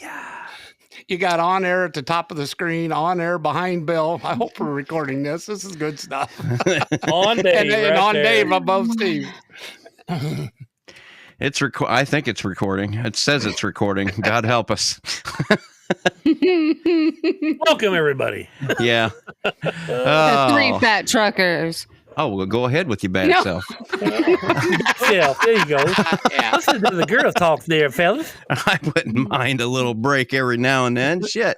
Yeah. You got on air at the top of the screen, on air behind Bill. I hope we're recording this. This is good stuff. On Dave, and right on there. Dave above Steve. I think it's recording. It says it's recording. God help us. Welcome, everybody. Yeah. The three fat truckers. Oh, well, go ahead with your bad self. Yeah, there you go. Listen to the girl talk there, fellas. I wouldn't mind a little break every now and then. Shit.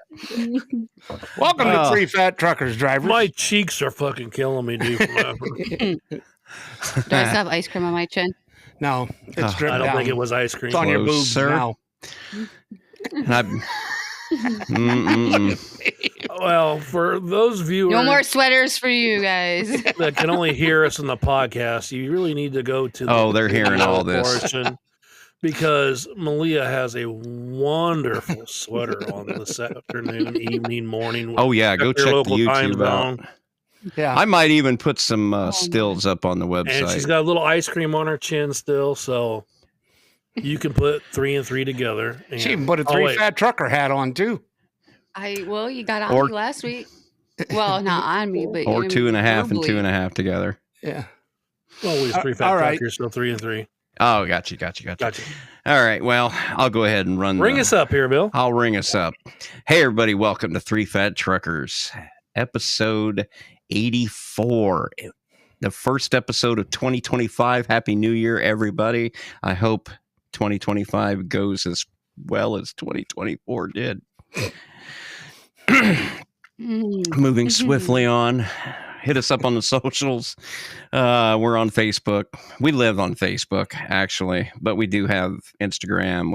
Welcome to Three Fat Truckers, drivers. My cheeks are fucking killing me, dude. Do I still have ice cream on my chin? No, it's dripped I don't down. think it was ice cream. It's on your Close, boobs sir. now. Well, for those viewers No more sweaters for you guys. that can only hear us in the podcast, you really need to go to the they're hearing video all this. portion because Malia has a wonderful sweater on this afternoon, evening, morning. Oh, yeah. Go Your check the local time YouTube out. zone. Yeah. I might even put some stills up on the website. And she's got a little ice cream on her chin still, so you can put 3 and 3 together. And, She even put a fat trucker hat on, too. Well, you got on me last week. Well, not on me, but or you 2.5 and verbally. 2.5 together. Yeah. Well, we have 3 fat all right. truckers, so 3 and 3. Oh, gotcha. All right. Well, I'll go ahead and Ring us up here, Bill. I'll ring us up. Hey, everybody. Welcome to Three Fat Truckers, episode 84. The first episode of 2025. Happy New Year, everybody. I hope 2025 goes as well as 2024 did. Moving swiftly on. Hit us up on the socials. We're on Facebook. We live on Facebook, actually, but we do have Instagram.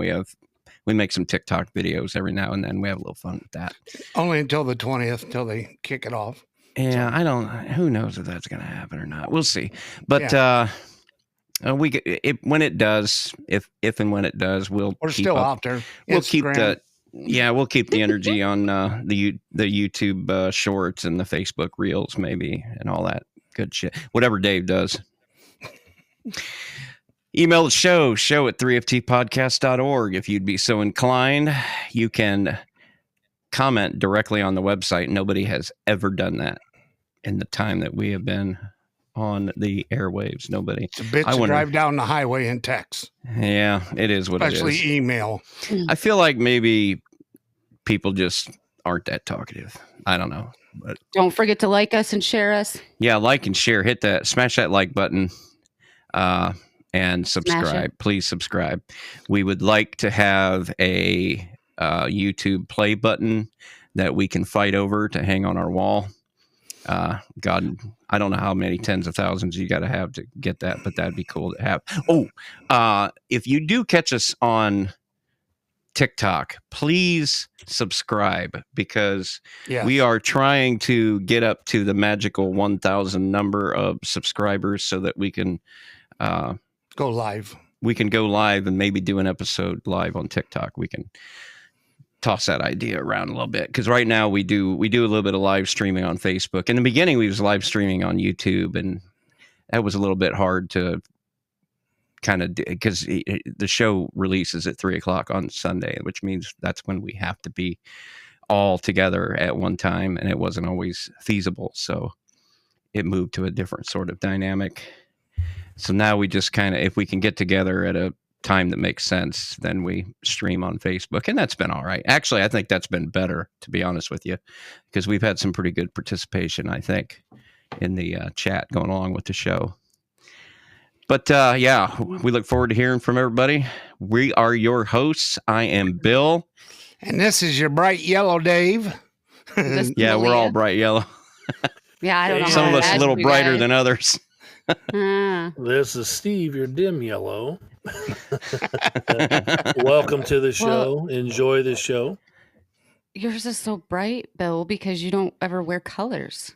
We make some TikTok videos every now and then. We have a little fun with that. Only until the 20th, until they kick it off. Yeah, who knows if that's going to happen or not. We'll see. But when it does, if and when it does, we're still out there. We'll keep the energy on the YouTube shorts and the Facebook reels, maybe, and all that good shit. Whatever Dave does. Email the show at 3ftpodcast.org. If you'd be so inclined, you can comment directly on the website. Nobody has ever done that in the time that we have been on the airwaves. Nobody. It's a bitch to drive down the highway and text. Yeah, it is what Especially it is. Email. I feel like maybe people just aren't that talkative. I don't know. But don't forget to like us and share us. Yeah, like and share. Hit that, smash that like button, and subscribe. Please subscribe. We would like to have a YouTube play button that we can fight over to hang on our wall. God, I don't know how many tens of thousands you got to have to get that, but that'd be cool to have. If you do catch us on TikTok, please subscribe because we are trying to get up to the magical 1,000 number of subscribers so that we can go live. We can go live and maybe do an episode live on TikTok. We can toss that idea around a little bit because right now we do a little bit of live streaming on Facebook. In the beginning, we was live streaming on YouTube, and that was a little bit hard to kind of because the show releases at 3:00 on Sunday, which means that's when we have to be all together at one time, and it wasn't always feasible. So it moved to a different sort of dynamic. So now we just kind of, if we can get together at a time that makes sense, then we stream on Facebook, and that's been all right. Actually, I think that's been better, to be honest with you, because we've had some pretty good participation, I think, in the chat going along with the show. But we look forward to hearing from everybody. We are your hosts. I am Bill. And this is your bright yellow Dave. Yeah, we're all bright yellow. Yeah, I don't know. Some of us a little brighter than others. This is Steve, your dim yellow. Welcome to the show. Enjoy the show. Yours is so bright, Bill, because you don't ever wear colors.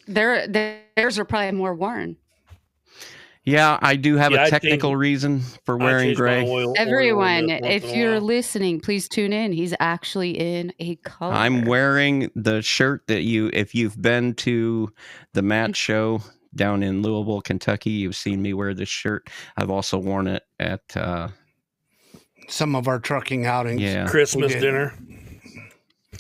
Theirs are probably more worn. Yeah, I do have a technical reason for wearing gray. Everyone, if you're listening, please tune in. He's actually in a color. I'm wearing the shirt that if you've been to the Matt show down in Louisville, Kentucky, you've seen me wear this shirt. I've also worn it at some of our trucking outings. Yeah. Christmas We did. dinner.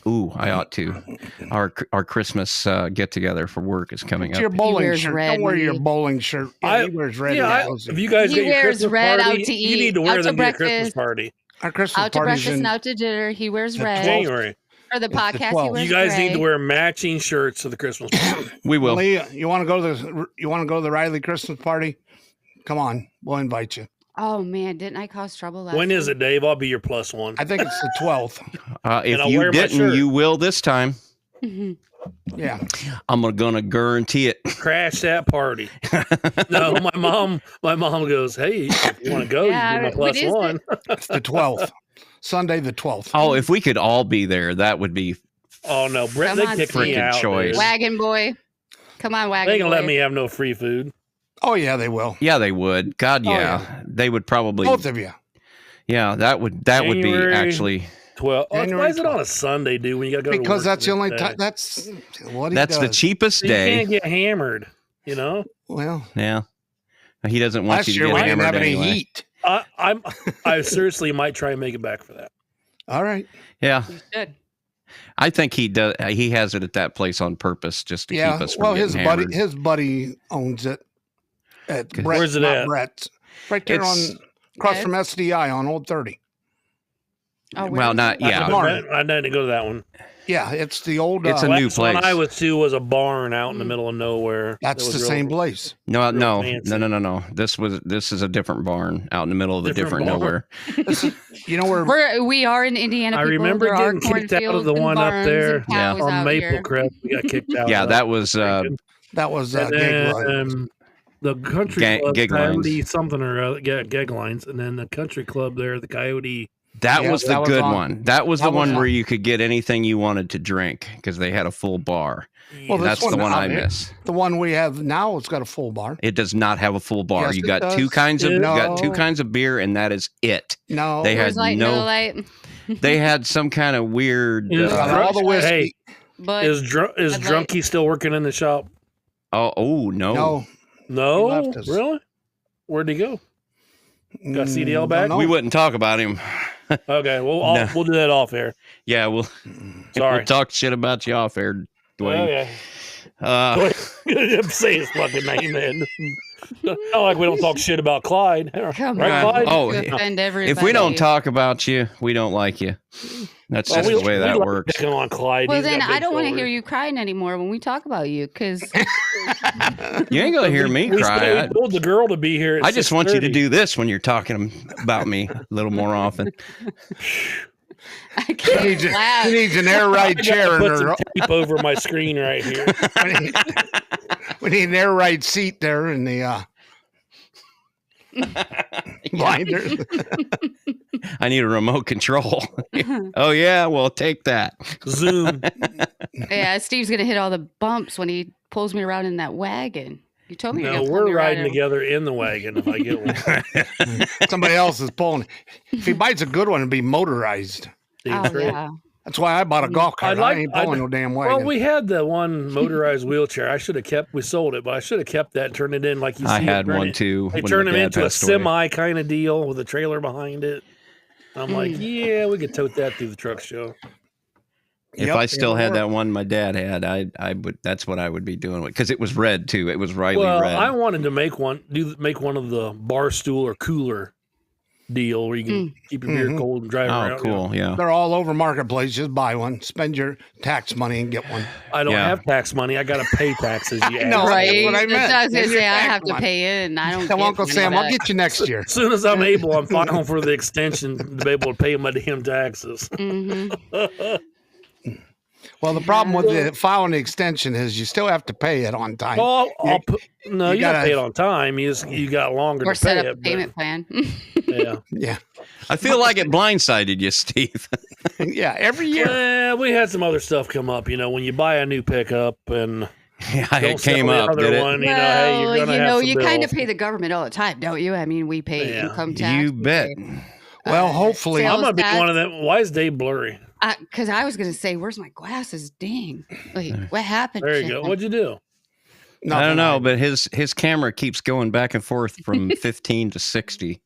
Ooh, I ought to. Our Christmas get together for work is coming It's up. your bowling wears shirt. red Don't wear your when he- bowling shirt. Yeah, I- he wears red. Yeah, and yellow. if you guys He get your wears Christmas red party, out to you eat, need to wear out to them to your Christmas breakfast. party. Our Christmas Out to party's breakfast in and out to dinner. He wears the red. 12th. January. For the It's the podcast, he 12th. wears You guys need to gray. wear matching shirts to the Christmas party. We will. Leah, you want to go to the Riley Christmas party? Come on, we'll invite you. Oh man, didn't I cause trouble last When is time? it, Dave? I'll be your plus one. I think it's the 12th. If I'll you wear my didn't, shirt. you will this time. Mhm. Yeah. I'm gonna guarantee it. Crash that party. No, my mom goes, hey, if you want to go, Yeah, you do my what plus is it? one. It's the 12th. Sunday the 12th. Oh, if we could all be there, that would be. Oh no, Brett, Come they on, kicked me Steve. out. Choice. Dude. Wagon boy, come on, wagon They ain't gonna boy. let me have no free food. Oh, yeah, they will. Yeah, they would. God, Oh, yeah, yeah. they would probably. Both of you. Yeah, that would be January actually. 12. Oh, January why is it on 12th. a Sunday, dude? When you got to go Because to work that's the only day? time. That's what he That's does. the cheapest So you day. can't get hammered. You know, Well, Yeah, he doesn't want last you to year get we didn't hammered have any anyway. heat. I seriously might try and make it back for that. All right. Yeah, You should. I think he does. He has it at that place on purpose just to Yeah. keep us from Well, getting his hammered. buddy owns it. At Okay. Brett, Where's it not at? Brett's. Right there It's- on across Yes. from SDI on Old 30. Oh, where Well, is not it? yeah. barn. I didn't go to that one. Yeah, it's the old. It's a new Last one place. I was to was a barn out in the middle of nowhere. That's That the was real- same place. No, real no, fancy. no. This is a different barn out in the middle of a Different different barn. nowhere. You know where? We are in Indiana. I People. remember There are getting kicked out of cornfields the and one up barns there. and cows on out Maple here. Crest. We got kicked out. Yeah, of. that was That was And Gig then, Line. the country Ga- club, Gig Lines. Coyote something or other, Gag Lines, and then the country club there, the Coyote. that Yeah, was the that was good on- one. That was that the was one on- where you could get anything you wanted to drink because they had a full bar. Well, this That's the one one out I here- miss. The one we have now, it's got a full bar. It does not have a full bar. Yes, you it got two does. kinds of you got two No. kinds of beer, and that is it. No, They had Where's light, no no. light. They had some kind of weird. Is got all the whiskey. Hey, But is I'd like- Drunky still working in the shop? oh no. no. No, left us. really? Where'd he go? Got CDL don't back? know. We wouldn't talk about him. Okay, well, No. we'll do that off air. Yeah, we'll Sorry. we'll talk shit about you off air, Dwayne. Okay. Uh, Say his fucking name then. Not like we don't talk shit about Clyde. come Right, on. Clyde? Oh, You offend everybody. if we don't talk about you, we don't like you. That's Well, just the way that like works. picking on Clyde. Well, He's then got I big don't want to hear shoulders. you crying anymore when we talk about you, because You ain't gonna hear me We cry. told the girl to be here. At I just want you to 6:30. do this when you're talking about me a little more often. I She can't needs, laugh. she needs an air ride I chair gotta in put some her. tape over my screen right here. We need an air ride seat there in the blinders. I need a remote control. Oh yeah, well take that. Zoom. Yeah, Steve's gonna hit all the bumps when he pulls me around in that wagon. You told me you're No, gonna pull we're me around riding in- together in the wagon if I get one. Somebody else is pulling. If he buys a good one, it'd be motorized. Oh yeah. That's why I bought a golf cart. I'd like- I ain't pulling no damn Well, wagon. we had the one motorized wheelchair. I should have kept. We sold it, but I should have kept that. Turned it in like you see. I it had turn one it- too. They when turned my them dad into a passed away. semi kind of deal with a trailer behind it. I'm like, yeah, we could tote that through the truck show. If Yep, I still it'll had work. that one my dad had, I would. That's what I would be doing because it was red too. It was Riley Well, red. I wanted to make one of the bar stool or cooler deal where you can keep your beer Mhm. cold and drive Oh, around. cool. Yeah. They're all over Marketplace. Just buy one. Spend your tax money and get one. I don't Yeah. have tax money. I got to pay taxes. You know, ass. Right. Right. what I That's meant. what I was gonna Send your say. I tax have to money. pay in. I don't. Tell get Uncle money Sam, I'll back. get you next year. As soon as I'm able, I'm filing for the extension to be able to pay my damn taxes. Mhm. Well, the problem with the filing the extension is you still have to pay it on time. Oh, I'll put, no, you you got to gotta- pay it on time. You got longer Or to set pay up a it. payment plan. Yeah. Yeah, I feel like it blindsided you, Steve. yeah. Every year. Well, we had some other stuff come up. You know, when you buy a new pickup and Yeah, don't it came sell the up, other did it? one, you know, hey, you're Well, gonna you have know, some you kind bills. of pay the government all the time, don't you? I mean, we pay Yeah. income tax. You we bet. pay, Well, hopefully, sales I'm gonna be tax. one of them. Why is Dave blurry? Because I was gonna say, where's my glasses? Dang! Wait, what happened? There you go. What'd you do? I don't know, nothing. but his camera keeps going back and forth from 15 to 60.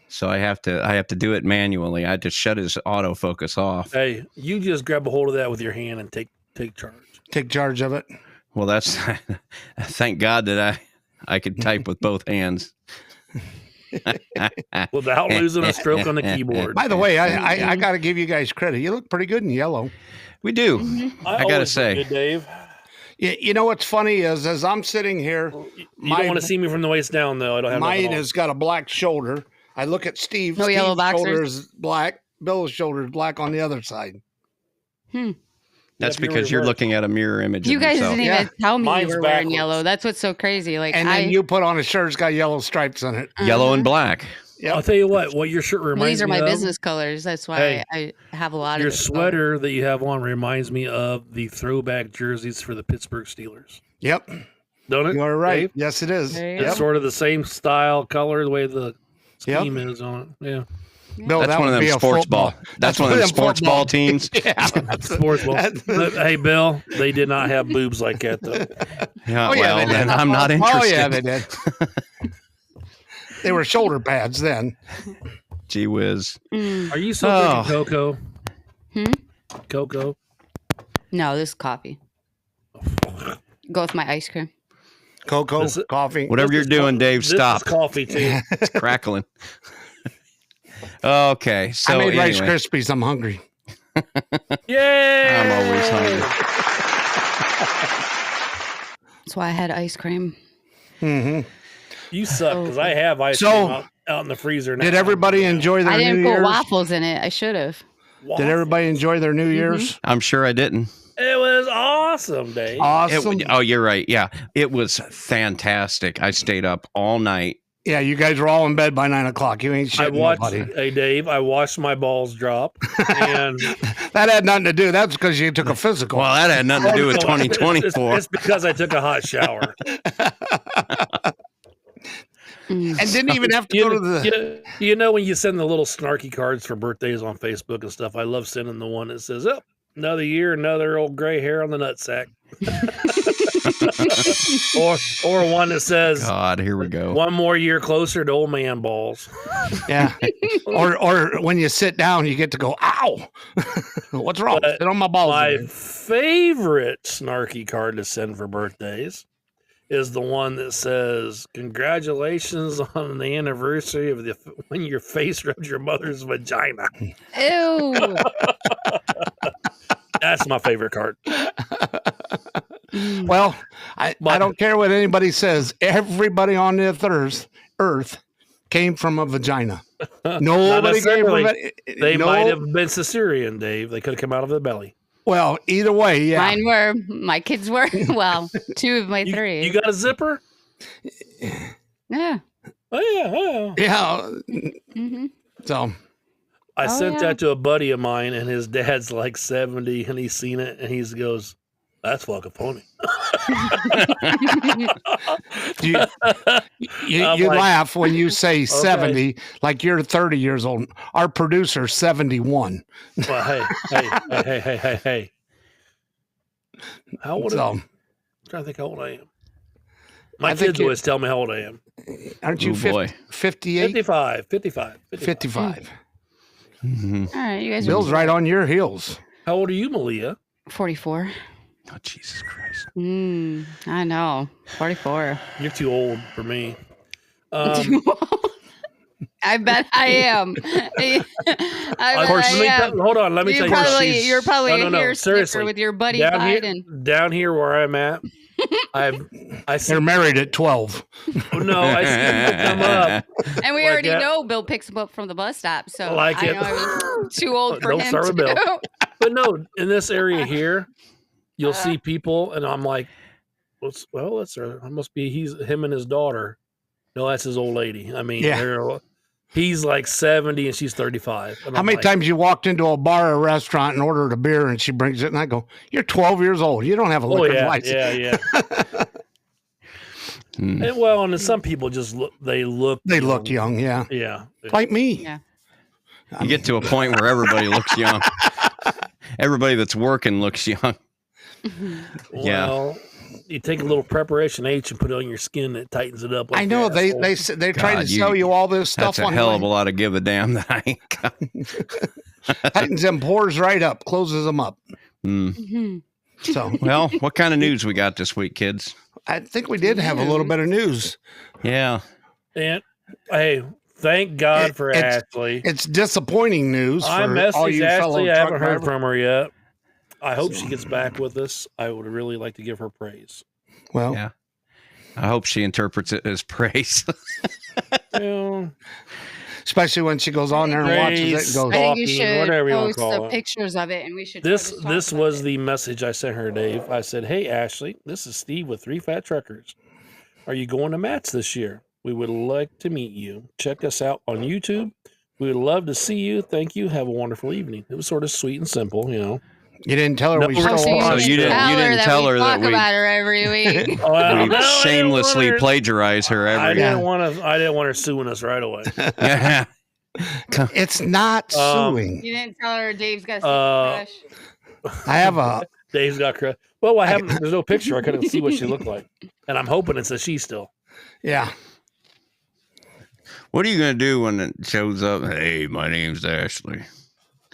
So I have to do it manually. I had to shut his autofocus off. Hey, you just grab a hold of that with your hand and take charge. Take charge of it. Well, that's thank God that I could type with both hands. Without losing a stroke on the keyboard. By the way, I got to give you guys credit. You look pretty good in yellow. We do. I gotta always say. look good, Dave. You know what's funny is as I'm sitting here, You don't want to see me from the waist down, though. I don't have mine nothing on. has got a black shoulder. I look at Steve. No Steve's yellow boxers? shoulder is black. Bill's shoulder is black on the other side. That's If you're because you're reversed. looking at a mirror image. You of guys yourself. didn't even tell me Mine's you were wearing backwards. yellow. That's what's so crazy. Like, And then you put on a shirt that's got yellow stripes on it. Yellow and black. Yep. I'll tell you what your shirt reminds these are me my of. business colors. That's why Hey, I have a lot Your of it. sweater that you have on reminds me of the throwback jerseys for the Pittsburgh Steelers. Yep. Don't it? You are right. Dave? Yes, it is. There you It's Yep. sort of the same style, color, the way the Yep. scheme is on it. Yeah. Bill, That's that one of would them be a sports football. ball. That's one of them sports football. ball teams. Yeah. Sports ball. But, hey, Bill, they did not have boobs like that, though. Yeah, Oh, yeah, well, they then did. I'm not interested. Oh, yeah, they did. They were shoulder pads then. Gee whiz. Are you still Oh. drinking cocoa? Hmm? Cocoa? No, this is coffee. Go with my ice cream. Cocoa, This is- coffee. Whatever you're doing, Dave, This stop. is coffee, too. It's crackling. Okay, so I made Rice anyway, Krispies. I'm hungry. Yay! I'm always hungry. That's why I had ice cream. hmm You suck, because I have ice So- cream out in the freezer now. Did everybody enjoy their I didn't New put Year's? waffles in it. I should have. Did everybody enjoy their New Year's? I'm sure I didn't. It was awesome, Dave. Awesome. Oh, you're right. Yeah, it was fantastic. I stayed up all night. Yeah, you guys were all in bed by 9 o'clock. You ain't I shitting watched, nobody. hey, Dave, I watched my balls drop. And That had nothing to do. That's because you took a physical. Well, that had nothing to do with 2024. It's because I took a hot shower. Mm. and didn't even have to go to the. You know when you send the little snarky cards for birthdays on Facebook and stuff, I love sending the one that says, oh, another year, another old gray hair on the nutsack. or one that says, God, here we go. one more year closer to old man balls. Yeah. or when you sit down, you get to go, ow. What's wrong? But Sit on my balls. My again. favorite snarky card to send for birthdays is the one that says, congratulations on the anniversary of when your face rubbed your mother's vagina. Ew. That's my favorite card. Mm. Well, I But- don't care what anybody says. Everybody on the earth came from a vagina. Nobody came from necessarily. it. They No- might have been cesarean, Dave. They could have come out of the belly. Well, either way, yeah. Mine were. My kids were. Well, two of my You, three. you got a zipper? Yeah. Oh, yeah. Yeah. hmm So, I Oh, sent yeah. that to a buddy of mine, and his dad's like 70, and he's seen it, and he goes, that's fucking funny. you, I'm you like, laugh when you say 70, like you're 30 years old. Our producer's 71. well, hey. How old am I? So, I'm trying to think how old I am. My I think kids always tell me how old I am. aren't you Oh, boy. 58? 55. 55. Mhm. All right, you guys. Bill's are right on your heels. How old are you, Malia? 44. Oh, Jesus Christ. I know. 44. You're too old for me. I bet I am. I bet course, I am. Hold on. Let me tell you. she's- You're probably No, a no, hair seriously. snicker with your buddy down Biden. down here where I'm at, I see. They're married at 12. No, I see people come up. And we Like already that. know Bill picks him up from the bus stop. So Like I it. know I was too old for Don't him. start with Bill. too. But no, in this area here, you'll see people, and I'm like, well, that's it must be him and his daughter. No, that's his old lady. I mean, Yeah. he's like 70 and she's 35. And How I'm many like, times you walked into a bar or restaurant and ordered a beer and she brings it and I go, you're 12 years old. You don't have a Oh liquor yeah, license. yeah. Hmm. And well, and then some people just look. They look. They look young. Yeah. Yeah. Like me. Yeah. You get to a point where everybody looks young. Everybody that's working looks young. Yeah. Well, You take a little preparation H and put it on your skin. It tightens it up. Like I know that, they're trying to God, sell you all this stuff That's a on hell of a lot of give a damn that I ain't got. tightens them pores right up, closes them up. Mm. Mhm. So Well, what kind of news we got this week, kids? I think we did have a little bit of news. Yeah. And hey, thank God It- for it's- Ashley. It's disappointing news I for all messaged you fellow Ashley. I truck haven't heard drivers. from her yet. I hope she gets back with us. I would really like to give her praise. Well, Yeah. I hope she interprets it as praise. Well, especially when she goes on there and watches it Praise. and I goes, think you Stalking, should whatever you wanna post call the it. pictures of it, and we should. try this to talk this about was it. the message I sent her, Dave. I said, "Hey Ashley, this is Steve with Three Fat Truckers. Are you going to Matt's this year? We would like to meet you. Check us out on YouTube. We would love to see you. Thank you. Have a wonderful evening." It was sort of sweet and simple, you know. you didn't tell her No, we so stole you her. didn't- you didn't tell we her that talk we- about her every week. Oh, I We don't know. I didn't shamelessly want her- plagiarize her I every didn't want to. I didn't want her suing us right away. Yeah. It's not suing. You didn't tell her Dave's got a Uh, crush. I have a Dave's got credit. Well, I haven't. There's no picture. I couldn't see what she looked like, and I'm hoping it's a she still. yeah. What are you going to do when it shows up? Hey, my name's Ashley.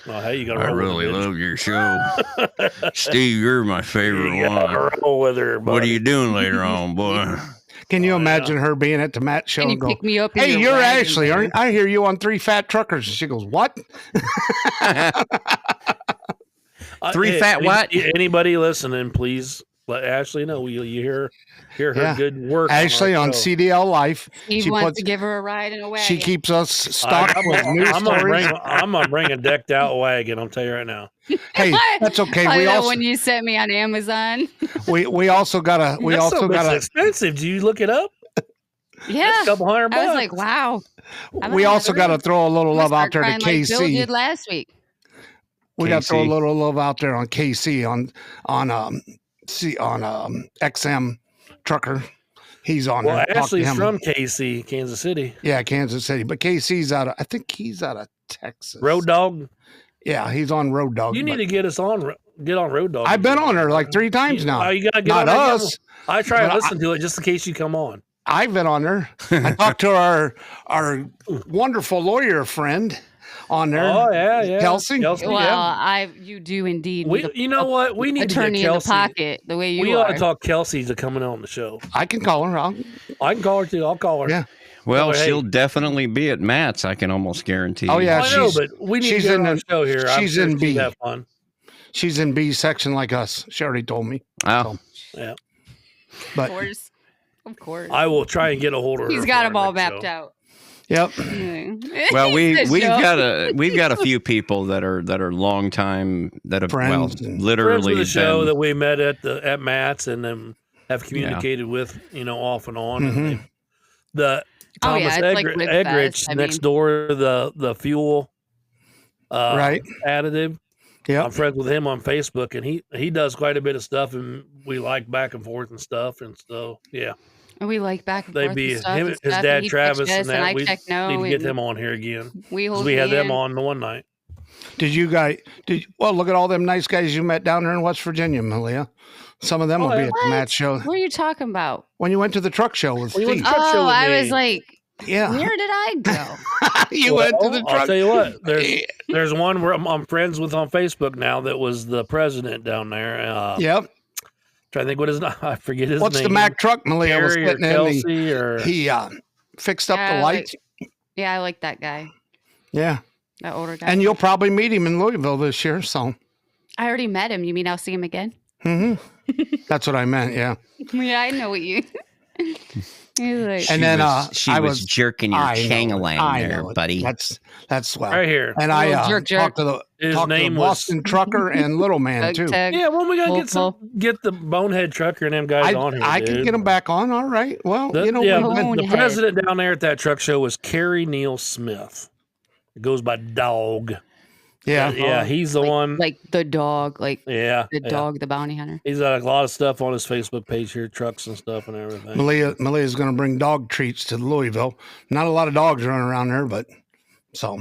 Oh, hey, you got I to really love your show. Steve, you're my favorite You got one. to roll with her. What are buddy. you doing later on, boy? Can you Oh, yeah. imagine her being at the Matt show Can you and go, pick me up? in "Hey, your you're wagon Ashley, there?" aren't I? Hear you on Three Fat Truckers." And she goes, "What?" Three fat what? Anybody listening, please let Ashley know. You hear her Yeah. good work. Ashley our on show. CDL Life. He She wants puts- to give her a ride in a wagon. She keeps us stocked with news I'm gonna stories. bring a decked out wagon. I'll tell you right now. Hey, that's okay. Like We that also one you sent me on Amazon. we also got a That's so expensive. Do you look it up? Yeah, That's a couple $100. I was like, wow. I'm we gonna also have got to to throw a little love out there to Like Bill KC. did last week. We got to throw a KC. little love out there on KC on XM Trucker. He's on Well, there. Talk to Ashley's him. from KC, Kansas City. Yeah, Kansas City, but KC's out of. I think he's out of Texas. Road Dog. Yeah, he's on Road Dog. You need but to get us on. Get on Road Dog. I've been on her like 3 times now. You gotta get Not on there. us. I try but to I- listen to it just in case you come on. I've been on there. I talked to our wonderful lawyer friend on there. Oh yeah. Kelsey? Well, yeah. you do indeed. We, need a you know what? We need to attorney get in the Kelsey. pocket the way you We are. ought to talk Kelsey to coming on the show. I can call her. I can call her too. I'll call her. Yeah. Well, Oh, hey. she'll definitely be at Matt's. I can almost guarantee. Oh, yeah, I know, she's- but we need to she's get her in on the- the show here. I'm she's sure in she'd B. have fun. She's in B section like us. She already told me. Oh, Of But of course. I will try and get a hold of her. He's for got our them all next mapped show. out. yep. well, we've Show. got a few people that are long time that have Friends well and- Friends literally of the show been- that we met at Matt's and then have communicated with, off and on. And Mhm. the Oh, Thomas yeah, it's like Rib Fest, Eggerich I next mean. door, the fuel Right. additive. Yep. I'm friends with him on Facebook, and he does quite a bit of stuff, and we like back and forth and stuff, and so yeah, We like back and they'd forth. be and stuff him, and his stuff, dad and he Travis, texts us and that. I We check no. need to get and them on here again We 'cause hold we had them hand. on the one night. Did you guys? Well, look at all them nice guys you met down there in West Virginia, Malia. Some of them Oh, will be yeah. at the Matt show. What are you talking about? When you went to the truck show with When you went Steve. to truck show Oh, with I me. was like, Yeah. where did I go? You went to the I'll truck. tell you what. There's one where I'm friends with on Facebook now that was the president down there. Yep. Trying to think what his I forget his What's name. the Mack truck Malia was Gary or sitting in? Kelsey or He fixed up Yeah, the lights. Yeah, I like that guy, Yeah. that older guy. And you'll probably meet him in Louisville this year. So I already met him. You mean I'll see him again? that's what I meant. Yeah. Yeah, I know what you. He's like, And then, she I was was- jerking your I know it. changalang I there, know it. buddy. That's well. right here. And I Little jerk, talked to the His talked to the name was. Boston trucker and Little Man Tug, too. tug. Yeah, well, we gotta Well, get the bonehead trucker and them guys on here. I dude. can get them back on. All right. Well, The, you know, yeah, we've been- the Bonehead. president down there at that truck show was Kerry Neal Smith. It goes by Dog. yeah. yeah, he's the one. like the dog, like Yeah, the yeah. dog, the bounty hunter. He's got a lot of stuff on his Facebook page here, trucks and stuff and everything. Malia's going to bring dog treats to Louisville. Not a lot of dogs running around there, but so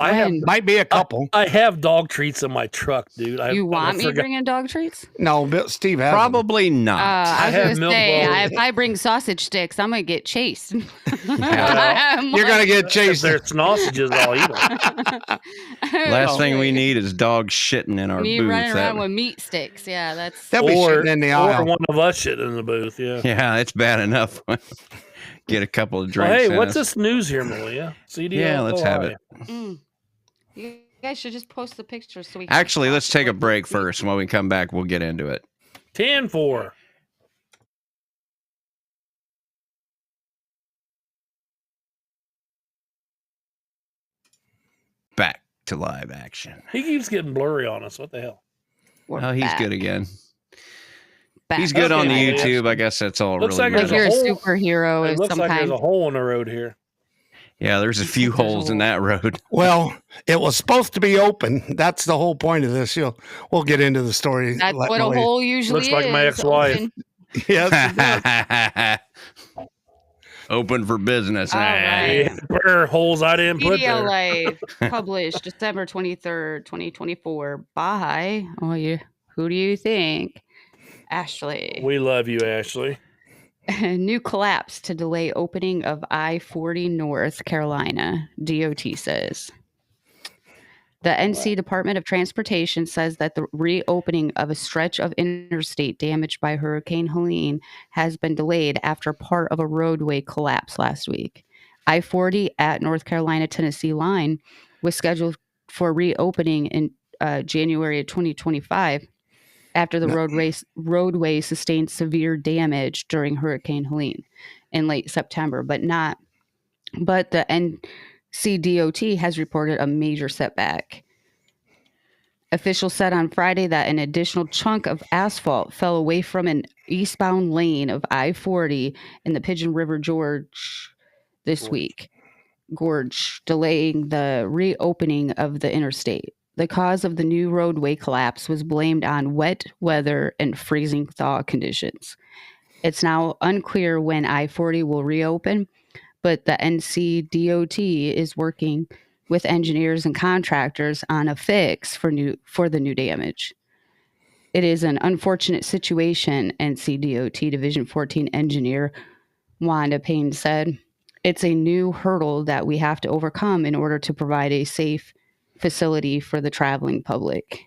I have Might be a couple. I have dog treats in my truck, dude. You want me forgot- bringing dog treats? No, Steve has them. Probably not. I was have going to milk say, balls. if I bring sausage sticks, I'm going to get chased. You're gonna get If chased. there's sausages, I'll eat them. Last thing we need is dogs shitting in our Me booth. running That- around with meat sticks. Yeah, that's. They'll be sitting in the Or aisle. one of us shit in the booth. Yeah. yeah, it's bad enough. Get a couple of Well, drinks. hey, in what's us. this news here, Malia? CDL. Yeah, let's have it. You guys should just post the pictures so we can. Actually, let's take a what break the- first. When we come back, we'll get into it. 10-4. Back to live action. He keeps getting blurry on us. What the hell? We're Oh, he's back. good again. Back. He's good on the Okay, yeah. YouTube. I guess that's all Looks really like Like there's matters. you're a a hole. superhero It of looks some like kind. there's a hole in the road here. Yeah, there's a few There's a holes in hole. that road. Well, it was supposed to be open. That's the whole point of this. We'll get into the story. That's what a hole usually Looks like my is, ex-wife. open. Yes, Open for business. All right. Yeah, there are holes I didn't put Media there. Life published December 23rd, 2024 by, who do you think? Ashley. We love you, Ashley. New collapse to delay opening of I-40 North Carolina, DOT says. The NC Department of Transportation says that the reopening of a stretch of interstate damaged by Hurricane Helene has been delayed after part of a roadway collapsed last week. I-40 at North Carolina-Tennessee line was scheduled for reopening in January of 2025 after the roadway sustained severe damage during Hurricane Helene in late September, but the NCDOT has reported a major setback. Officials said on Friday that an additional chunk of asphalt fell away from an eastbound lane of I-40 in the Pigeon River Gorge this week, delaying the reopening of the interstate. The cause of the new roadway collapse was blamed on wet weather and freezing thaw conditions. It's now unclear when I-40 will reopen, but the NCDOT is working with engineers and contractors on a fix for the new damage. It is an unfortunate situation, NCDOT Division 14 engineer Wanda Payne said. It's a new hurdle that we have to overcome in order to provide a safe facility for the traveling public.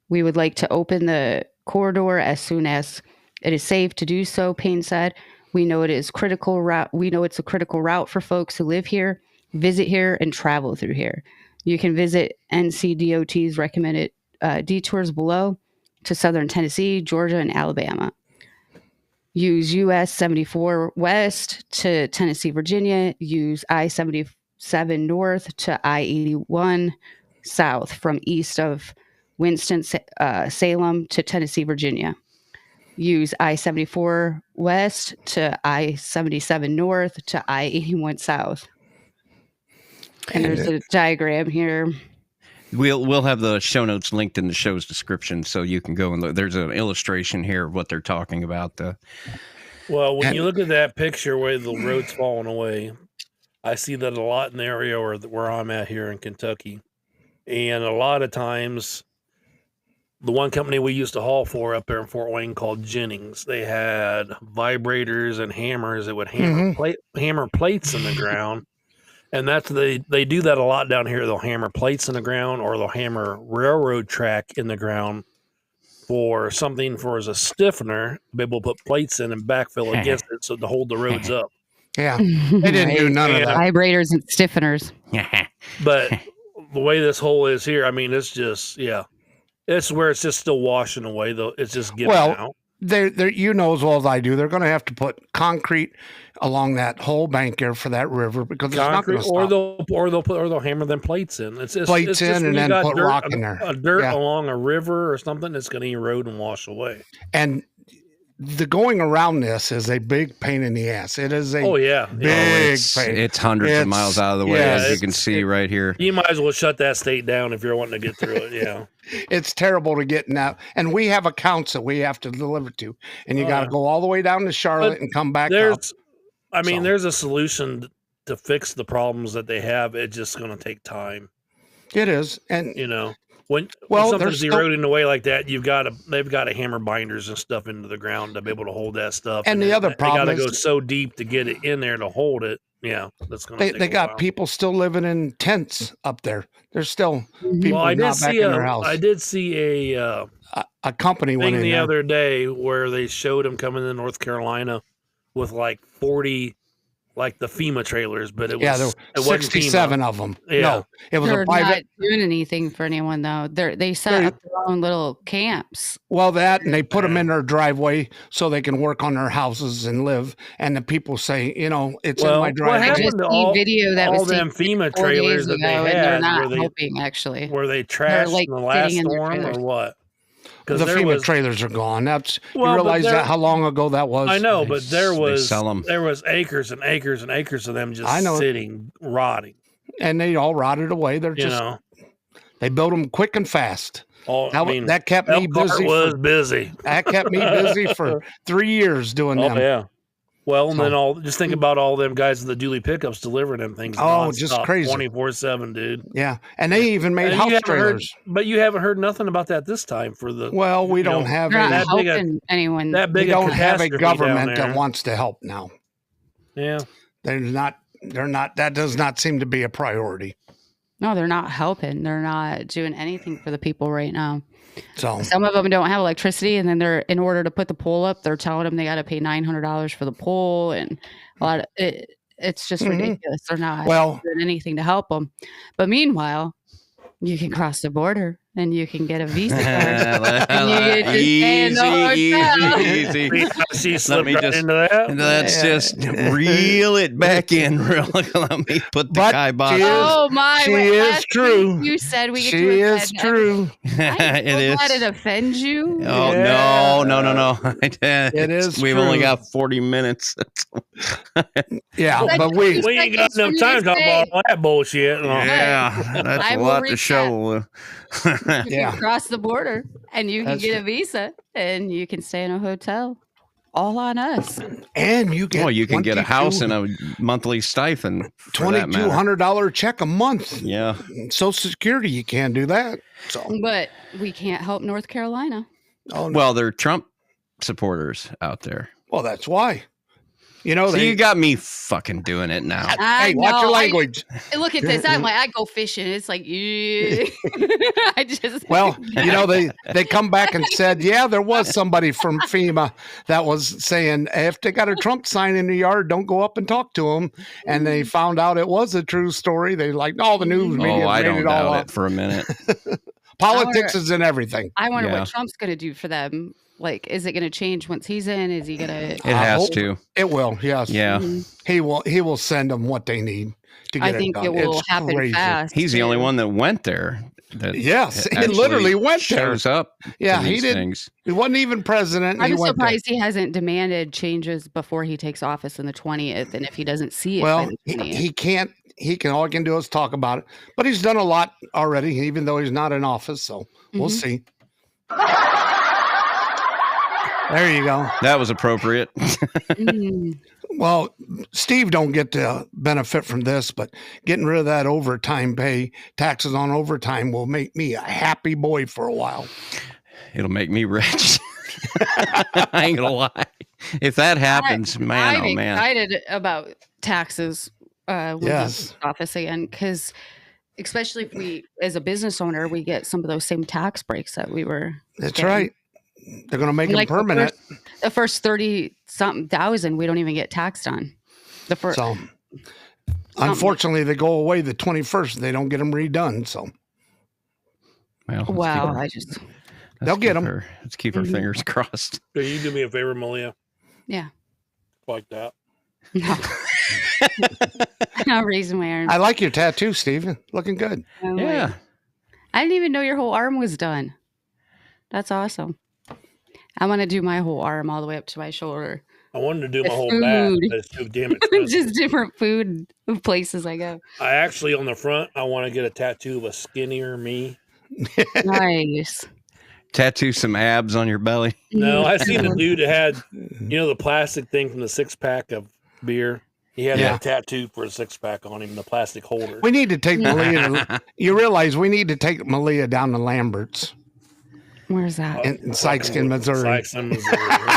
We would like to open the corridor as soon as it is safe to do so, Payne said. We know it is critical route. We know it's a critical route for folks who live here, visit here, and travel through here. You can visit NCDOT's recommended detours below to southern Tennessee, Georgia, and Alabama. Use US 74 West to Tennessee, Virginia. Use I-77 North to I-81 South from east of Winston-Salem to Tennessee, Virginia. Use I-74 West to I-77 North to I-81 South. And there's a diagram here. We'll have the show notes linked in the show's description, so you can go and look. There's an illustration here of what they're talking about. Well, when you look at that picture where the road's falling away, I see that a lot in the area where I'm at here in Kentucky. And a lot of times, the one company we used to haul for up there in Fort Wayne called Jennings, they had vibrators and hammers that would hammer plates in the ground. And they do that a lot down here. They'll hammer plates in the ground, or they'll hammer railroad track in the ground for something as a stiffener, be able to put plates in and backfill against it so to hold the roads up. yeah. They didn't do none of Yeah. that. Vibrators and stiffeners. But the way this hole is here, I mean, it's just, it's where it's just still washing away, though. It's just getting out. They're you know as well as I do, they're going to have to put concrete along that whole bank there for that river because it's not going Concrete, to stop. or they'll hammer them plates in. It's Plates it's in just and when you then got put rock in there. A dirt Yeah. along a river or something, it's going to erode and wash away. And the going around this is a big pain in the ass. It is a Oh yeah, big pain. It's hundreds of miles out of the way, yeah, as you can see right here. You might as well shut that state down if you're wanting to get through it. Yeah. It's terrible to get now. And we have accounts that we have to deliver to. And you got to go all the way down to Charlotte and come back up. There's a solution to fix the problems that they have, it's just going to take time. It is, and You know, when Well, something's there's still- eroding away like that, they've got to hammer binders and stuff into the ground to be able to hold that stuff. And the other they problem got to go is- so deep to get it in there to hold it. Yeah, that's going to. they got people still living in tents up there. There's still Mhm. people Well, I did not back see in their house. I did see A company went thing in the there. other day where they showed them coming to North Carolina with like 40, like the FEMA trailers, but it was Yeah, there it were wasn't 67 FEMA. of them. Yeah. No, it was They're a private. not doing anything for anyone though. They set They're- up their own little camps. Well, that and they put them Yeah. in their driveway so they can work on their houses and live. And the people say, it's in Well, my what driveway. I happened just to seen all- video that all was them taken FEMA 4 days trailers that ago, they and they're had, not were they- helping actually. Were they trashed like, in the sitting last in their storm trailers. or what? The Because there FEMA was, trailers are gone. That's Well, you but realize there- that how long ago that was. I know, They but there s- they was sell 'em. there was acres and acres and acres of them just I know. sitting, rotting. And they all rotted away. They're You just know, they built them quick and fast. all, That, I mean, that kept me Elkhart busy. was busy. That kept me busy for 3 years doing Oh them. yeah. Well, and So- then just think about all them guys in the dually pickups delivering them things. Oh, just crazy. 24/7, dude. Yeah, and they even made And house you haven't heard, trailers. but you haven't heard nothing about that this time for the Well, we you know, don't have They're not that big a- helping anyone. that we big. don't have a catastrophe down government there. that wants to help now. Yeah. They're not. That does not seem to be a priority. No, they're not helping. They're not doing anything for the people right now. So Some of them don't have electricity, and then they're in order to put the pole up, they're telling them they got to pay $900 for the pole, and a lot of it. It's just Mhm. ridiculous. They're not well, doing anything to help them. But meanwhile, you can cross the border and you can get a Visa card. And you get to stay in the hotel. easy. She Let slipped me right just- into that. Let's Yeah. just reel it back in real. Let me put the But kibosh. she is- Oh my! she wait, is last true. week You said we get she to is offend true. everyone. It is. Let it offend you. Oh Yeah. no! It is We've only true. got 40 minutes. Yeah, Like, but we. We ain't got enough time to talk about all that bullshit. Yeah, that's I a will lot read to show. You Yeah. can cross the border and you can That's get a true. visa and you can stay in a hotel. All on us. And you get Well, you can get a house and $2,200 a monthly stipend. for that matter. $2,200 check a month. Yeah. Social Security, you can't do that. So, But we can't help North Carolina. oh, no. Well, they're Trump supporters out there. Well, that's why. You know, So they. you got me fucking doing it now. I Hey, watch your know, language. Look at this. I'm like, I go fishing. It's like, yeah. I just. Well, they come back and said, yeah, there was somebody from FEMA that was saying if they got a Trump sign in the yard, don't go up and talk to them. And they found out it was a true story. They like all the news media Oh, I made don't it all doubt up. it for a minute. Politics is in everything. I wonder Yeah. what Trump's going to do for them. Like, is it going to change once he's in? Is he going to? It has hope- to. It will, yes. Yeah. He will send them what they need to get I think it it done. will It's happen crazy. fast. He's the only too. one that went there. That Yes, he actually literally went there. shows up. Yeah, to he these did. things. He wasn't even president. I'm he went there. surprised he hasn't demanded changes before he takes office on the 20th, and if he doesn't see it by Well, the he, 20th. he can't. He can. All he can do is talk about it. But he's done a lot already, even though he's not in office. So we'll Mhm. see. There you go. That was appropriate. Mm. Well, Steve don't get to benefit from this, but getting rid of that overtime pay, taxes on overtime, will make me a happy boy for a while. It'll make me rich. I ain't gonna lie. If that happens, man, I'm oh man. excited about taxes when Yes. he's in office again, because especially if we, as a business owner, we get some of those same tax breaks that we were. That's getting. right. They're going to make Like them permanent. The first 30-something thousand, we don't even get taxed on. The first, So, unfortunately, they go away the 21st. They don't get them redone. So, Well, let's wow, keep our- I just, They'll get 'em. Let's keep our Mhm. fingers crossed. Can you do me a favor, Malia? yeah. Like that. No. Not raising my arm. I like your tattoo, Steven. Looking good. I'm like, Yeah. I didn't even know your whole arm was done. That's awesome. I want to do my whole arm all the way up to my shoulder. I wanted to do my The whole back, food. but it's too damn expensive. Just different food places I go. I actually, on the front, I want to get a tattoo of a skinnier me. Nice. Tattoo some abs on your belly. Mm-hmm. No, I seen a dude that had, the plastic thing from the 6-pack of beer. He had Yeah. that tattoo for a 6-pack on him, the plastic holder. We need to take Malia. You realize we need to take Malia down to Lambert's Where's that? in Sykeston, Missouri. Sykeston, Missouri.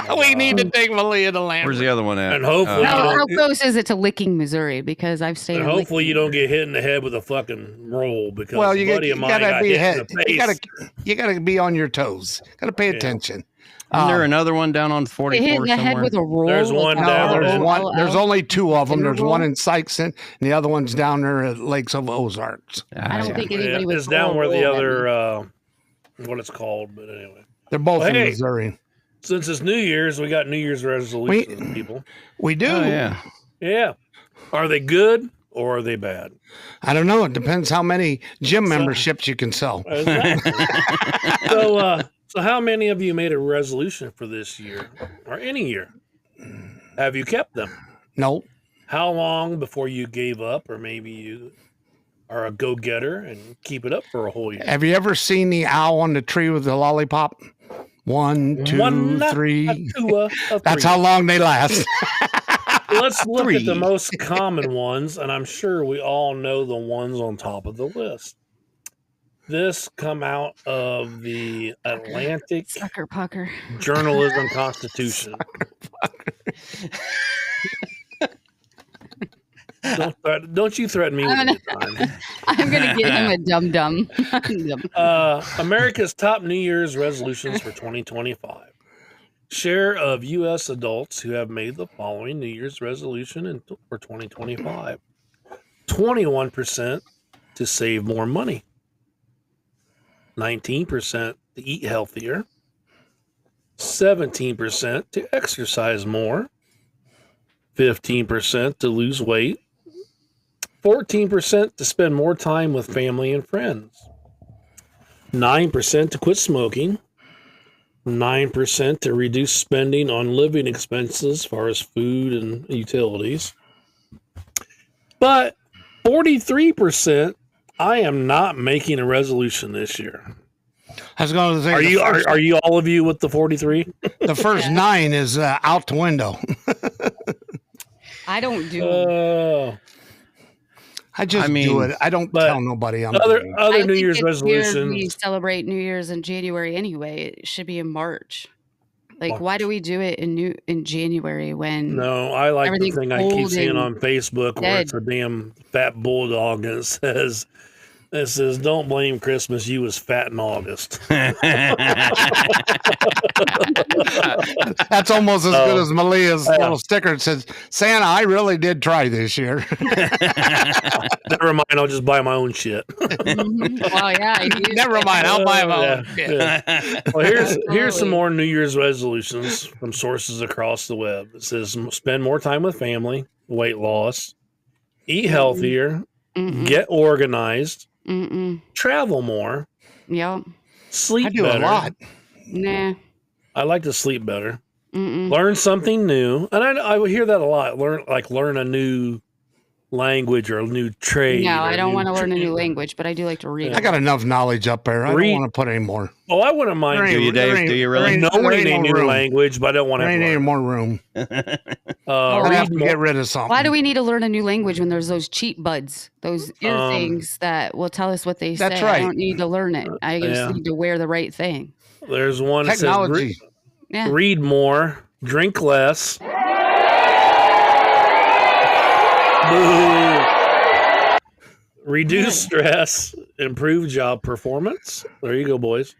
Oh my We need to God. take Malia to Lambert's. Where's the other one at? And hopefully How, you how don't- close is it to Licking, Missouri? Because I've stayed. And in hopefully you Licking. don't get hit in the head with a fucking roll because Well, a you buddy of mine gotta got be hit ahead. in the face. You gotta be on your toes. Gotta pay Yeah. attention. Isn't there Um, another one down on They 44 hit in the head somewhere? with a roll. There's one like No, down there's there. one. There's only two of them. Dinner There's one roll? in Sykeston, and the other one's down there at Lakes of Ozarks. I don't yeah. think anybody Yeah, would. it's down throw a where the roll at other me. what it's called, but anyway. They're both Well, in hey. Missouri. Since it's New Year's, we got New Year's resolutions, people. We do. Oh, yeah. Yeah. Are they good or are they bad? I don't know. It depends how many gym So- memberships you can sell. Exactly. So how many of you made a resolution for this year or any year? Have you kept them? No. How long before you gave up, or maybe you are a go-getter and keep it up for a whole year? Have you ever seen the owl on the tree with the lollipop? 1, 2, One, 3. a two, a That's three. how long they last. Let's look at the 3. most common ones, and I'm sure we all know the ones on top of the list. This come out of the Atlantic Sucker pucker. Journalism Constitution. Don't you threaten me with a good time. I'm gonna get him a dum dum. America's top New Year's resolutions for 2025. Share of U.S. adults who have made the following New Year's resolution for 2025. 21% to save more money. 19% to eat healthier. 17% to exercise more. 15% to lose weight. 14% to spend more time with family and friends. 9% to quit smoking. 9% to reduce spending on living expenses as far as food and utilities. But 43%, I am not making a resolution this year. I was going to say, Are you all of you with the 43? the first 9 is out the window. I don't do. I just I mean, do it. I don't but tell nobody I'm Other doing it. other I New think Year's it's weird we resolutions. celebrate New Year's in January anyway. It should be in March. Like, why March. do we do it in January when? No, I like the Everything's thing I keep cold seeing and on Facebook where it's a damn fat bulldog and it says, "Don't blame Christmas. You was fat in August." That's almost as good Oh. as Malia's Yeah. little sticker that says, Santa, I really did try this year. Never mind. I'll just buy my own shit. Mhm. Well, yeah. I do. Never mind. I'll buy my own. Yeah. Well, here's some Absolutely. more New Year's resolutions from sources across the web. It says, spend more time with family, weight loss, eat healthier, Mm-mm. get organized, Mm-mm. travel more, Yep. sleep I do better. a lot. Nah. I like to sleep better. Mm-mm. Learn something new, and I would hear that a lot. Learn a new language or a new trade. No, or I don't want to learn a trade. new language, but I do like to read. Yeah. I got enough knowledge up there. I don't Read- want to put any more. Oh, I wouldn't mind There Do you, ain't- there Dave? ain't- Do you there really? ain't- knowing there a ain't new no room. language, but I don't want There to ain't any learn. more room. Oh, I have Read to more. get rid of something. Why do we need to learn a new language when there's those cheap buds, those ear things that will tell us what they say? That's I right. don't need to learn it. I just Yeah. need to wear the right thing. There's one that says Technology. Yeah. read more, drink less. Boo. Reduce stress, improve job performance. There you go, boys.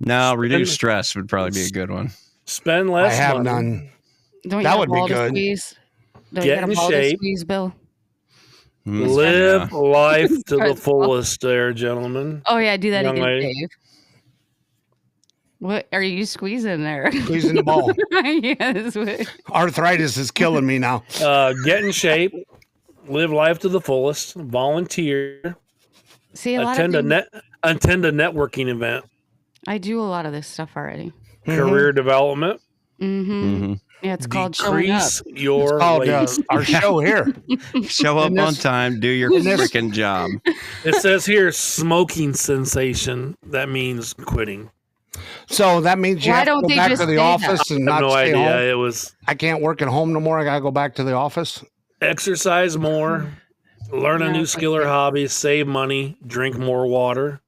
No, reduce stress would probably be a good one. Spend I less have money. none. Don't you That have would be ball to good. squeeze? Don't Get you got in a ball to shape. squeeze, Bill? Live Yeah. life to the fullest, there, gentlemen. Oh yeah, do that Young again, lady. Dave. What are you squeezing there? Squeezing the ball. yes. Arthritis is killing me now. Get in shape. Live life to the fullest. Volunteer. See, a lot Attend of a things, attend a networking event. I do a lot of this stuff already. Career development. Mm-hmm. Mhm. Yeah, it's called showing up. Decrease your It's called weight. our show here. Show up And on this- time. Do your and this- freaking job. It says here smoking cessation. That means quitting. So that means you Why have to don't go they back just to the say that? office and I have not no stay idea. home. It was I can't work at home no more. I got to go back to the office. exercise more, learn a No, new it's skill like or that. hobby, save money, drink more water,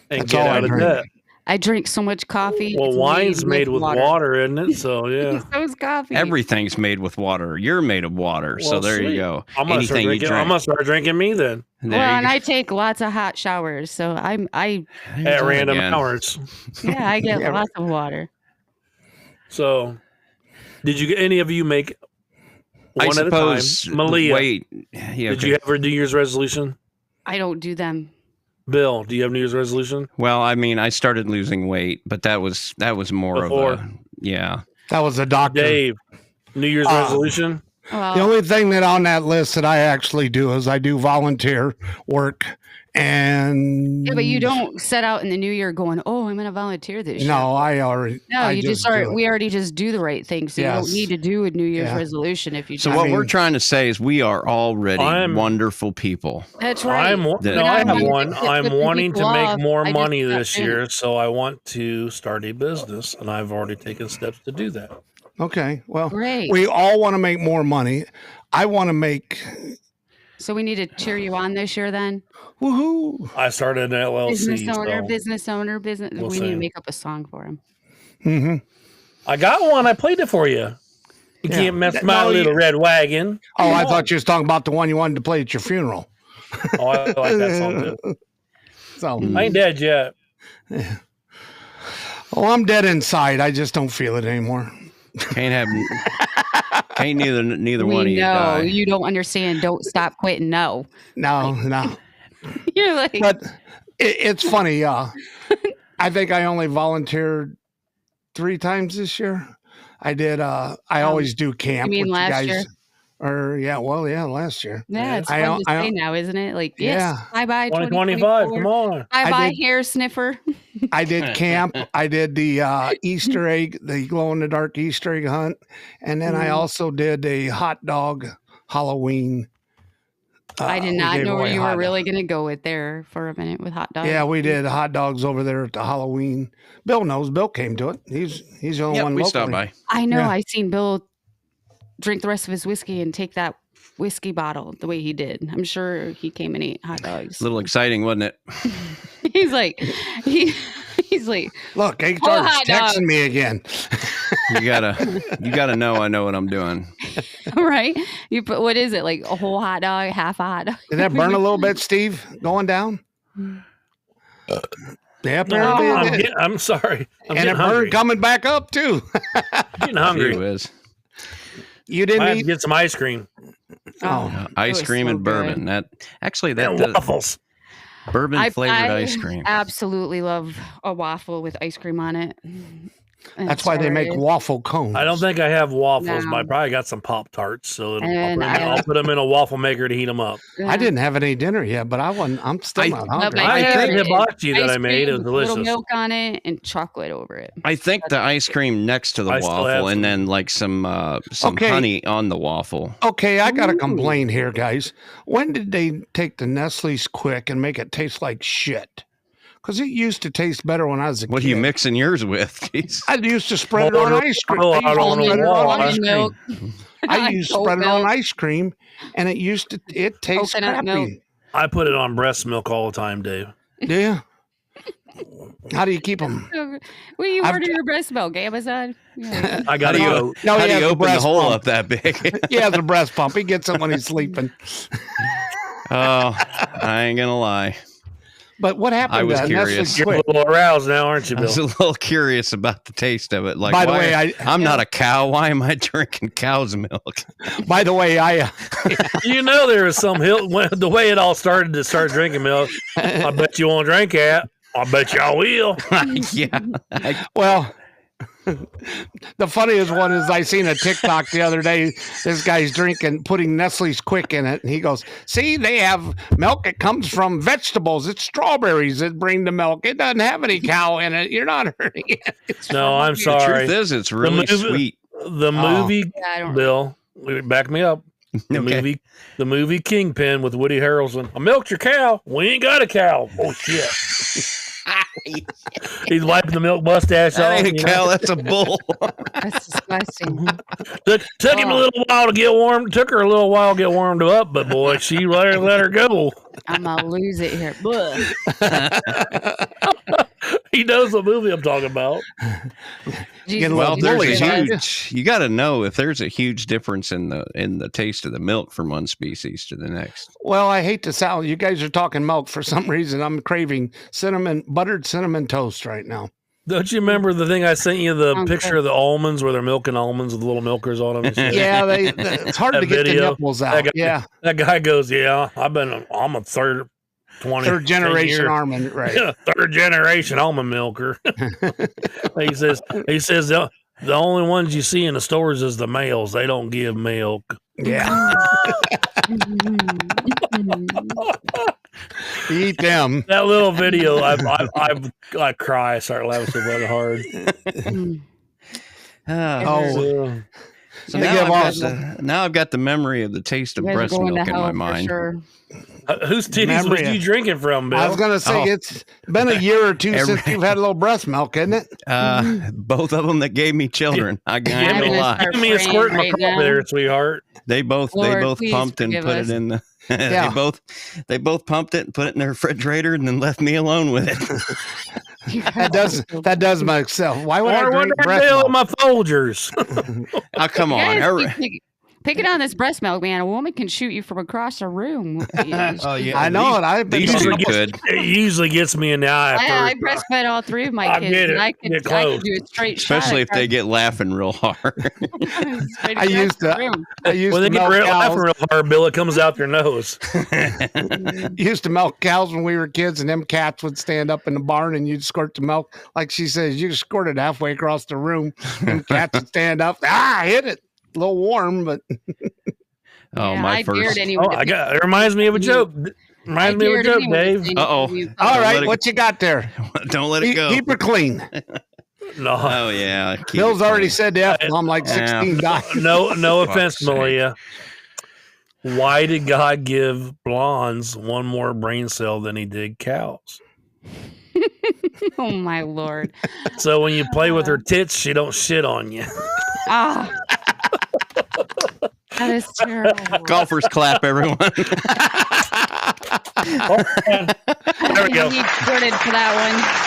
and That's get all I out of drink. debt. I drink so much coffee. Well, it's wine's made with water, isn't it? So yeah. So is coffee. Everything's made with water. You're made of water. So Well, there you sweet. go. I'm gonna start Anything you drinking. drink. I'm gonna start drinking me then There Well, you and go. I take lots of hot showers, so I at There's that random again. hours. yeah, I get Yeah. lots of water. So, did you any of you make I one at a suppose. time? Malia, Wait. Yeah, did okay. you ever New Year's resolution? I don't do them. Bill, do you have New Year's resolution? Well, I mean, I started losing weight, but that was more Before. of a yeah. That was a doctor. Dave, New Year's resolution? Well, The only thing that on that list that I actually do is I do volunteer work, and yeah, but you don't set out in the new year going, "Oh, I'm going to volunteer this year." No, I already. No, I you just do start. it. We already just do the right thing, so you Yes. don't need to do a New Year's Yeah. resolution if you. So just, what I we're mean- trying to say is we are already I'm- wonderful people. That's right. The- No, I have wanting one. to I'm flip wanting people to make off, more I just money got this finished. year, so I want to start a business, and I've already taken steps to do that. Okay, well, Great. we all want to make more money. I want to make So we need to cheer you on this year, then. woohoo. I started an LLC. Business owner, so business. We'll we need see. to make up a song for him. Mm-hmm. I got one. I played it for you. You Yeah. can't mess No, my you- little red wagon. Oh, I Come on. thought you was talking about the one you wanted to play at your funeral. Oh, I like that song too. So, Mm. I ain't dead yet. oh, I'm dead inside. I just don't feel it anymore. Can't neither one of We you know die. you don't understand. Don't stop quitting. No, No. you're like, But it's funny. I think I only volunteered 3 times this year. I did. I always do camp. you mean with last guys. year? Or last year. yeah, it's I fun don't- to I say don't- now, isn't it? Like, Yeah. yes, bye 2025. Come on. I Bye did- hair sniffer. I did camp. I did the Easter egg, the glow in the dark Easter egg hunt, and then I Mhm. also did a hot dog Halloween. I did we not gave know where away you hot were dog. really going to go with there for a minute with hot dogs. Yeah, we did hot dogs over there at the Halloween. Bill knows. Bill came to it. He's the only Yep, one we locally. stopped by. I know. Yeah. I seen Bill drink the rest of his whiskey and take that whiskey bottle the way he did. I'm sure he came and ate hot dogs. A little exciting, wasn't it? He's like, he's like, Look, HR Oh, is hot dog. texting me again. You gotta know I know what I'm doing. right? You put what is it like a whole hot dog, half a hot dog? Did that burn a little bit, Steve? Going down? Yeah, No, apparently I'm, it did. I'm sorry. I'm And it getting hungry. burned coming back up too. Getting Gee hungry. whiz. You I didn't had to eat. get some ice cream Oh, Ice was cream so and bourbon. good. That actually and that waffles. bourbon flavored I ice cream. absolutely love a waffle with ice cream on it. And that's why they make strawberries. waffle cones. I don't think I have waffles, No. but I probably got some Pop Tarts. So And I'll put them in a waffle maker to heat them up. I didn't have any dinner yet, but I'm still I- not But hungry. my I had favorite is hibachi that ice I made. It cream was with little delicious. milk on it and chocolate over it. I think the ice cream next to the I still have waffle, some. and then like some Okay. honey on the waffle. Okay, I got to Ooh. complain here, guys. When did they take the Nestle's Quick and make it taste like shit? Because it used to taste better when I was a What are kid. you mixing yours with? Jeez. I used to spread it on Butter- ice cream. Oh, I I used to don't know spread it on why. ice Milk. cream. I used to Goat spread it on milk. ice cream, and it tastes Coconut milk. crappy. I put it on breast milk all the time, Dave. Yeah. How do you keep them? Where you I've- order your breast milk? Amazon? Yeah. I How got do to you, go. No, how he do has you a open the breast hole pump. up that big? He has a breast pump. He gets it when he's sleeping. Oh, I ain't gonna lie. But what happened I was to curious. Nestle's You're a Quick? little aroused now, aren't you, I was a Bill? little curious about the taste of it. Like, By the why- way, I'm not a cow. Why am I drinking cow's milk? by the way, You know there was some hill when the way it all started to start drinking milk. I bet you won't drink it. I bet you I will. Yeah, well, the funniest one is I seen a TikTok the other day. This guy's putting Nestle's Quick in it, and he goes, "See, they have milk. It comes from vegetables. It's strawberries that bring the milk. It doesn't have any cow in it. You're not hurting it." No, I'm the truth sorry. is, it's really movie- sweet. The movie, Yeah, I don't Bill, back me up. Okay. The movie Kingpin with Woody Harrelson. I milked your cow. We ain't got a cow. Oh shit. He's wiping the milk mustache That off. ain't a cow. That's a bull. That's disgusting. Took him a little while to get warm. Took her a little while to get warmed up, but boy, she let her go. I'm gonna lose it here. Blah. He knows the movie I'm talking about. Jesus, Well, Well, there's bully, a huh? huge. You got to know if there's a huge difference in the taste of the milk from one species to the next. Well, I hate to sound. You guys are talking milk for some reason. I'm craving buttered cinnamon toast right now. Don't you remember the thing I sent you, the Sounds picture good. of the almonds where they're milking almonds with little milkers on them? And shit? Yeah, it's hard That to get the video, nipples that out. guy- Yeah, That guy goes, "Yeah, I'm a third 3rd generation 10 year- almond, right? Yeah, 3rd generation almond milker." he says the only ones you see in the stores is the males. They don't give milk. Yeah, eat them. That little video, I cry. I start laughing so bloody hard. Oh, So They now give I've got the memory of the taste of You guys are breast going milk to in hell my for mind. sure. Whose titties Memory was you of- drinking from, Bill? I was gonna say Oh. it's been a year or two Every- since you've had a little breast milk, isn't it? Both of them that gave me children. I Give ain't I'm gonna gonna lie. start Give me a praying squirt in my right cup now. there, sweetheart. They both Lord, please pumped and forgive put us. it in the. Yeah. They both pumped it and put it in the refrigerator and then left me alone with it. That does myself. Why would I Or what drink the breast deal milk? with my Folgers? Oh, come You on. guys keep picking on this breast milk, man. A woman can shoot you from across a room. Oh yeah, I know it. I've been These two Usually could, It usually gets me in the eye. I first. breastfed all 3 of my I kids. get it. And I Get could close. do a straight shot especially if they across- get laughing real hard. straight I across used the to- room. I used When they to get milk laughing cows. real hard, Bill, it comes out their nose. Used to milk cows when we were kids, and them cats would stand up in the barn, and you'd squirt the milk. Like she says, you squirt it halfway across the room, and cats would stand up. I hit it. A little warm, but Oh, Yeah, my I first. dared anyone Oh, to it reminds me of a joke. Reminds me of a joke, Dave. Uh-oh. all let right. it- What you got there? Don't let it go. Keep her clean. No, Oh yeah, keep Bill's it already clean. said the F bomb like Yeah. 16 times. no Fuck's offense, sake. Malia. Why did God give blondes one more brain cell than he did cows? Oh my lord. So when you play with her tits, she don't shit on you. Ah. That is terrible. Golfers clap, everyone. There we go. You need credit for that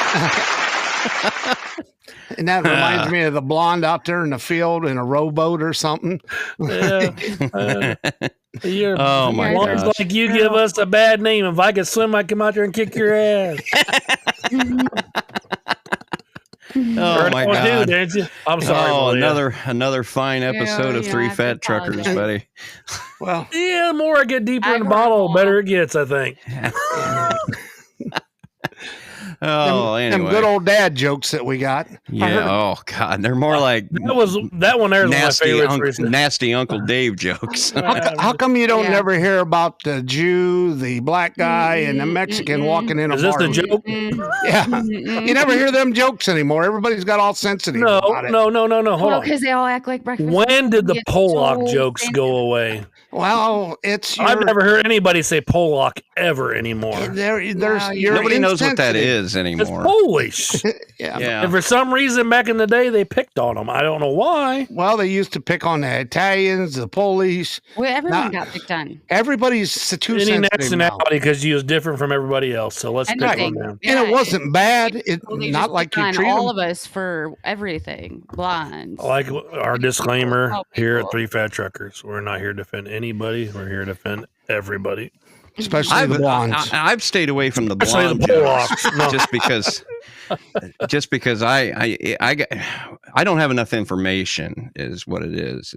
And that reminds me of the blonde out there in the field in a rowboat or something. Yeah. You're, Oh, my blondes gosh. like you give us a bad name. If I could swim, I'd come out there and kick your ass. Oh Or my don't do, god. didn't you? I'm sorry. Oh, Malia. another fine episode of yeah, Three I have to Fat Truckers, apologize. buddy. Well, Yeah, the more I get deeper I in the heard bottle, them the better all. it gets, I think. Oh, them anyway. good old dad jokes that we got. Yeah. Oh god, they're more like That one there is one of my nasty, favorites. recently. nasty Uncle Dave jokes. How come you don't Yeah. never hear about the Jew, the black guy, and the Mm-mm, Mexican mm-mm. walking in a Is this bar? the joke? Yeah. Mm-mm. You never hear them jokes anymore. Everybody's got all sensitive No, about it. no. Hold Well, on. because they all act like breakfast. When did the Yes, Pollock so jokes fancy. go away? Well, it's I've your, never heard anybody say Pollock ever anymore. there's Wow, you're Nobody knows what that insensitive. is It's anymore. Polish. Yeah. Yeah. And for some reason, back in the day, they picked on them. I don't know why. Well, they used to pick on the Italians, the Polish. Well, everyone Nah. got picked on. Everybody's too Any sensitive now. nationality because you was different from everybody else. So let's pick on Anything. them. And it wasn't bad. It Well, they not just like pick you on treat all them. of us for everything. Blondes. Like our disclaimer Oh, here at people. Three Fat Truckers, we're not here to defend anybody. We're here to defend everybody. Especially the blondes. I've stayed away from the Especially blonde the jokes Pollocks. No. just because I don't have enough information is what it is.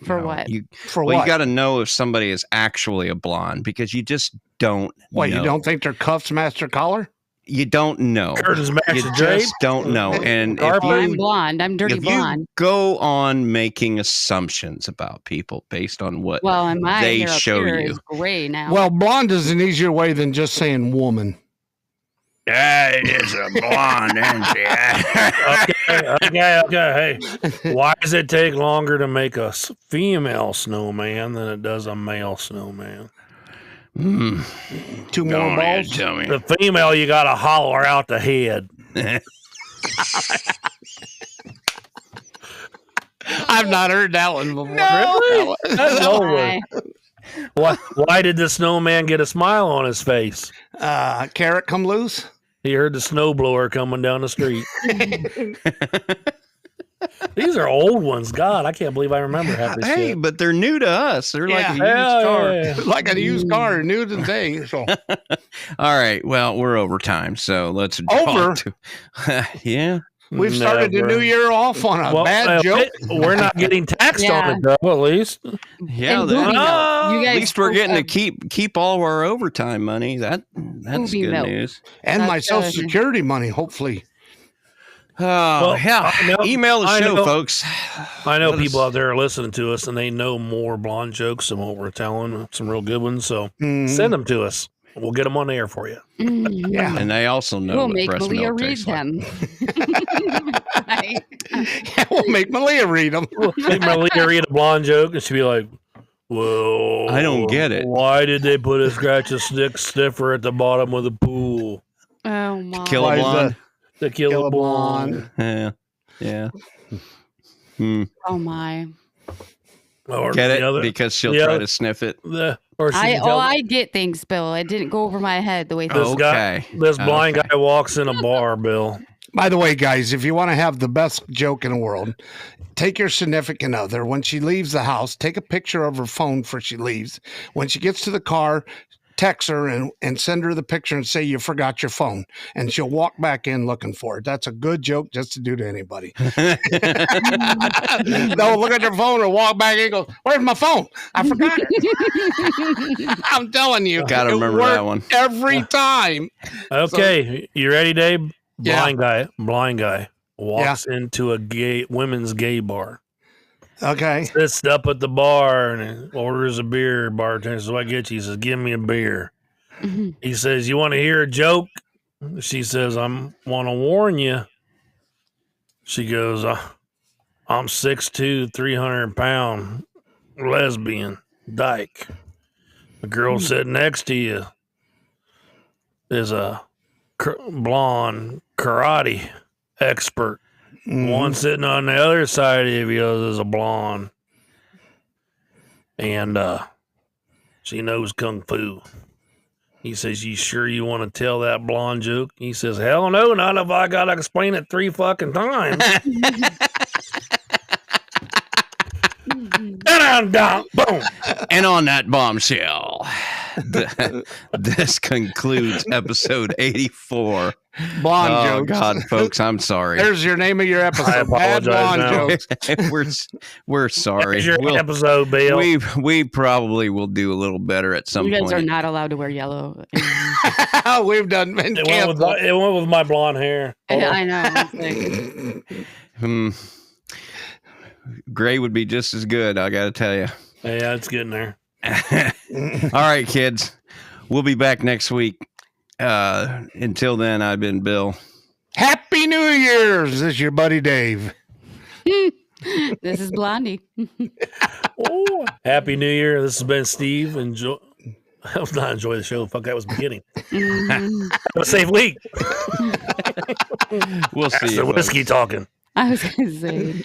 You For know, what? You, For well, what? you got to know if somebody is actually a blonde because you just don't. What, know. you don't think they're cuffs, master collar? You don't know. Curtis You Master Jade. just don't know. And if Garfield. I'm you, blonde. I'm dirty if blonde. you go on making assumptions about people based on what Well, and my they hair up show here you. is gray now. Well, blonde is an easier way than just saying woman. Yeah, it's a blonde, isn't Okay. Hey, why does it take longer to make a female snowman than it does a male snowman? Two more balls. Tell me. The female, you got to holler out the head. I've not heard that one before. Really? That's an old Why? one. Why did the snowman get a smile on his face? Carrot come loose. He heard the snowblower coming down the street. These are old ones. God, I can't believe I remember half this Hey, shit. but they're new to us. They're like a used Hell car. yeah. Like a used car, new today. So All right. Well, we're over time, so let's draw Over? to- yeah. we've started the Never. new year off on a Well, bad joke. We're not getting taxed Yeah. on it, though, at least. Yeah. And that- booby milk. Oh, You at guys least we're getting to both keep all of our overtime money. That's Booby good milk. news. And my That's Social good. Security money, hopefully. Oh, Well, yeah. I know- Email the I show, know- folks. I know Let us- people out there are listening to us, and they know more blonde jokes than what we're telling. Some real good ones. So Mhm. send them to us. We'll get them on the air for you. Mhm. Yeah. And they also know We'll what make breast Malia milk read tastes like. them. Right. Yeah, we'll make Malia read them. Make Malia read a blonde joke, and she'd be like, "Well, I don't get it. Why did they put a scratch a stick sniffer at the bottom of the pool? Oh my. Kill Why a is blonde. To kill, Kill a a blonde." blonde. Yeah. Hmm. Oh my. Or Get the it? other- Because she'll the try other- to sniff it. or she can tell I get things, Bill. It didn't go over my head the way. This guy- Okay. this blind Okay. guy walks in a bar, Bill. By the way, guys, if you want to have the best joke in the world, take your significant other. When she leaves the house, take a picture of her phone before she leaves. When she gets to the car, text her and send her the picture and say you forgot your phone. And she'll walk back in looking for it. That's a good joke just to do to anybody. They'll look at their phone or walk back in and go, "Where's my phone? I forgot it." I'm telling you. Gotta it remember that worked one. every time. Okay, you ready, Dave? Yeah. Blind guy walks into a women's gay bar. Okay. Sits up at the bar and orders a beer. Bartender says, "What get you?" He says, "Give me a beer." Mhm. He says, "You want to hear a joke?" She says, "I want to warn you." She goes, "I'm 6'2", 300-pound lesbian dyke. The girl sitting next to you is a blonde karate expert. One sitting on the other side of you is a blonde, and she knows kung fu." He says, "You sure you want to tell that blonde joke?" He says, "Hell no, not if I gotta explain it 3 fucking times." Boom. And on that bombshell, this concludes episode 84. Blonde Oh, jokes. God, folks, I'm sorry. There's your name of your episode. Bad apologize blonde now. jokes. we're sorry. Here's your We'll- episode, Bill. we probably will do a little better at some You guys point. are not allowed to wear yellow. We've done been It went, canceled. it went with my blonde hair. I know. It's like, Gray would be just as good, I got to tell you. Yeah, it's getting there. All right, kids. We'll be back next week. Until then, I've been Bill. Happy New Year's. This is your buddy Dave. this is Blondie. Oh, Happy New Year. This has been Steve. Enjoy. I was not enjoy the show. Fuck, that was the beginning. Mhm. Have a safe week. We'll see That's you. the folks. whiskey talking. I was going to say.